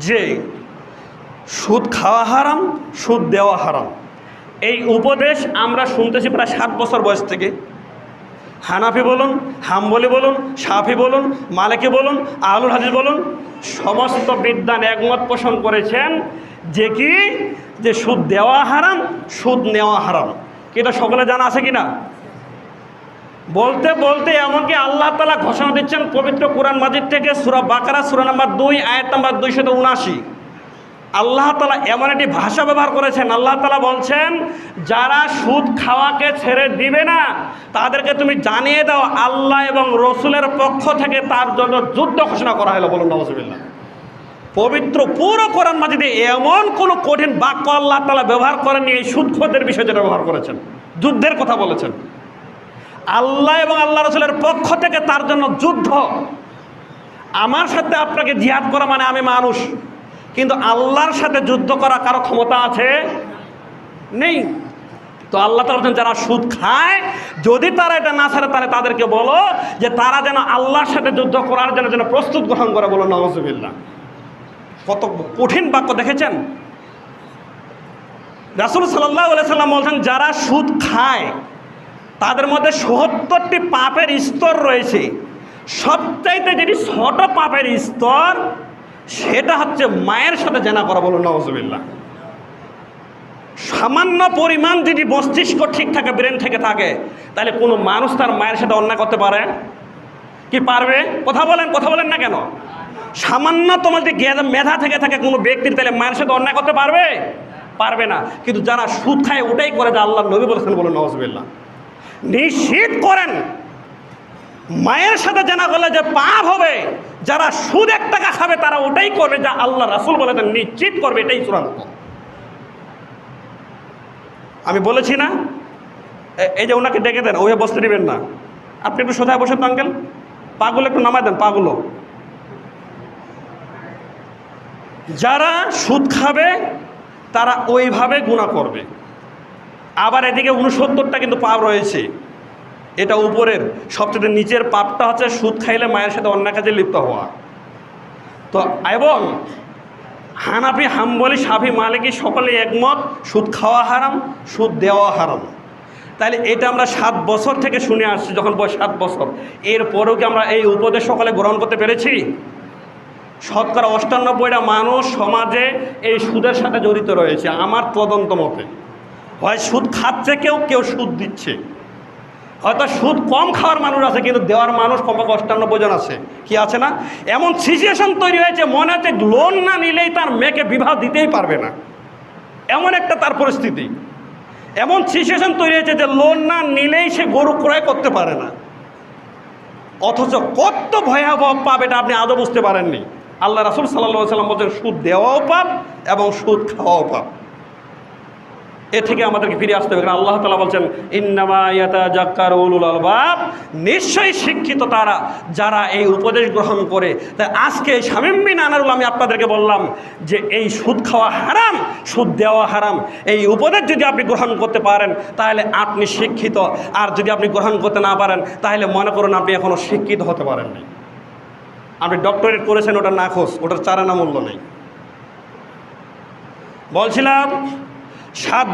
যে সুদ খাওয়া হারাম, সুদ দেওয়া হারাম। এই উপদেশ আমরা শুনতেছি প্রায় 7 বছর বয়স থেকে। হানাফি বলুন, হাম্বলি বলুন, শাফি বলুন, মালিকি বলুন, আহলুল হাদিস বলুন, সমস্ত বিদ্বান একমত পোষণ করেছেন যে কি, যে সুদ দেওয়া হারাম, সুদ নেওয়া হারাম। কি এটা সকলে জানা আছে কিনা? বলতে বলতে এমনকি আল্লাহ তাআলা ঘোষণা দিচ্ছেন পবিত্র কোরআন মাজিদ থেকে, সূরা বাকারা সূরা নাম্বার 2 আয়াত নাম্বার 279। আল্লাহ তাআলা এমন একটি ভাষা ব্যবহার করেছেন, আল্লাহ তাআলা বলছেন যারা সুদ খাওয়াকে ছেড়ে দিবে না তাদেরকে তুমি জানিয়ে দাও আল্লাহ এবং রসুলের পক্ষ থেকে তার জন্য যুদ্ধ ঘোষণা করা হলো। বলুন নাউজুবিল্লাহ। পবিত্র পুরো কোরআন মাজিদে এমন কোনো কঠিন বাক্য আল্লাহ তাআলা ব্যবহার করেননি এই সুদখোরদের বিষয়ে, যেটা ব্যবহার করেছেন, যুদ্ধের কথা বলেছেন। আল্লাহ এবং আল্লাহ রসুলের পক্ষ থেকে তার জন্য যুদ্ধ। আমার সাথে আপনাকে জিহাদ করা মানে আমি মানুষ, কিন্তু আল্লাহর সাথে যুদ্ধ করা কারো ক্ষমতা আছে? নেই। তো আল্লাহ তাআলা বলেন যারা সুদ খায় যদি তারা এটা না ছাড়ে তাহলে তাদেরকে বলো যে তারা যেন আল্লাহর সাথে যুদ্ধ করার জন্য যেন প্রস্তুত গ্রহণ করে। বলো নাউজুবিল্লাহ। কত কঠিন বাক্য দেখেছেন। রাসূল সাল্লাল্লাহু আলাইহি সাল্লাম বলছেন যারা সুদ খায় তাদের মধ্যে ৭০টি পাপের স্তর রয়েছে। সবচাইতে যেটি ছোট পাপের স্তর সেটা হচ্ছে মায়ের সাথে জেনা করা। বলুন নাউজুবিল্লাহ। সামান্য পরিমাণ যদি মস্তিষ্ক ঠিক থাকে, ব্রেন থেকে থাকে, তাহলে কোনো মানুষ তার মায়ের সাথে অন্যায় করতে পারে কি? পারবে? কথা বলেন না কেন? সামান্য তোমার যদি মেধা থেকে থাকে কোনো ব্যক্তির, তাহলে মায়ের সাথে অন্যায় করতে পারবে? পারবে না। কিন্তু যারা সুদ খায় ওটাই করে, যা আল্লাহর নবী বলেছেন। বলুন নাউজুবিল্লাহ। নিশ্চিত করেন মায়ের সাথে জেনা করলে যে পাপ হবে, যারা সুদ 1 টাকা খাবে তারা ওটাই করবে যা আল্লাহ রাসূল বলেছেন, নিশ্চিত করবে। এটাই চূড়ান্ত। আমি বলেছি না, এই যে ওনাকে ডেকে দেন, ওই বসতে দিবেন না। আপনি একটু সোজায় বসেন তো আঙ্কেল, পাগুলো একটু নামায় দেন, পাগুলো। যারা সুদ খাবে তারা ওইভাবে গুনাহ করবে। আবার এদিকে 69টা কিন্তু পাপ রয়েছে। এটা উপরের, সবচেয়ে নিচের পাপটা হচ্ছে সুদ খাইলে মায়ের সাথে অন্যায় কাজে লিপ্ত হওয়া। তো এবং হানাফি, হাম্বলি, শাফি, মালিকি সকলে একমত সুদ খাওয়া হারাম, সুদ দেওয়া হারাম। তাহলে এটা আমরা 7 বছর থেকে শুনে আসছি, যখন বয়স 7 বছর। এরপরেও কি আমরা এই উপদেশ সকলে গ্রহণ করতে পেরেছি? শতকরা 98টা মানুষ সমাজে এই সুদের সাথে জড়িত রয়েছে আমার তদন্ত মতে। হয় সুদ খাচ্ছে কেউ সুদ দিচ্ছে। হয়তো সুদ কম খাওয়ার মানুষ আছে, কিন্তু দেওয়ার মানুষ কমপক্ষে 98 জন আছে। কি আছে না? এমন সিচুয়েশন তৈরি হয়েছে, মনে হচ্ছে লোন না নিলেই তার মেয়েকে বিবাহ দিতেই পারবে না, এমন একটা তার পরিস্থিতি। এমন সিচুয়েশন তৈরি হয়েছে যে লোন না নিলেই সে গরু ক্রয় করতে পারে না। অথচ কত ভয়াবহ পাপ এটা আপনি আদৌ বুঝতে পারেননি। আল্লাহ রাসূল সাল্লাল্লাহু আলাইহি ওয়াসাল্লাম বলছেন সুদ দেওয়াও পাপ এবং সুদ খাওয়াও পাপ। এ থেকে আমাদেরকে ফিরে আসতে হবে। আল্লাহ তাআলা বলছেন ইন্নামা ইয়াতাযাক্কারু উলুল আলবাব, নিশ্চয়ই শিক্ষিত তারা যারা এই উপদেশ গ্রহণ করে। তাই আজকে শামীম বিন আনারুল আমি আপনাদেরকে বললাম যে এই সুদ খাওয়া হারাম, সুদ দেওয়া হারাম, এই উপদেশ যদি আপনি গ্রহণ করতে পারেন তাহলে আপনি শিক্ষিত। আর যদি আপনি গ্রহণ করতে না পারেন তাহলে মনে করুন আপনি এখনও শিক্ষিত হতে পারেননি। আপনি ডক্টরেট করেছেন, ওটা নাখোশ, ওটার চারানা মূল্য নেই। বলছিলাম 7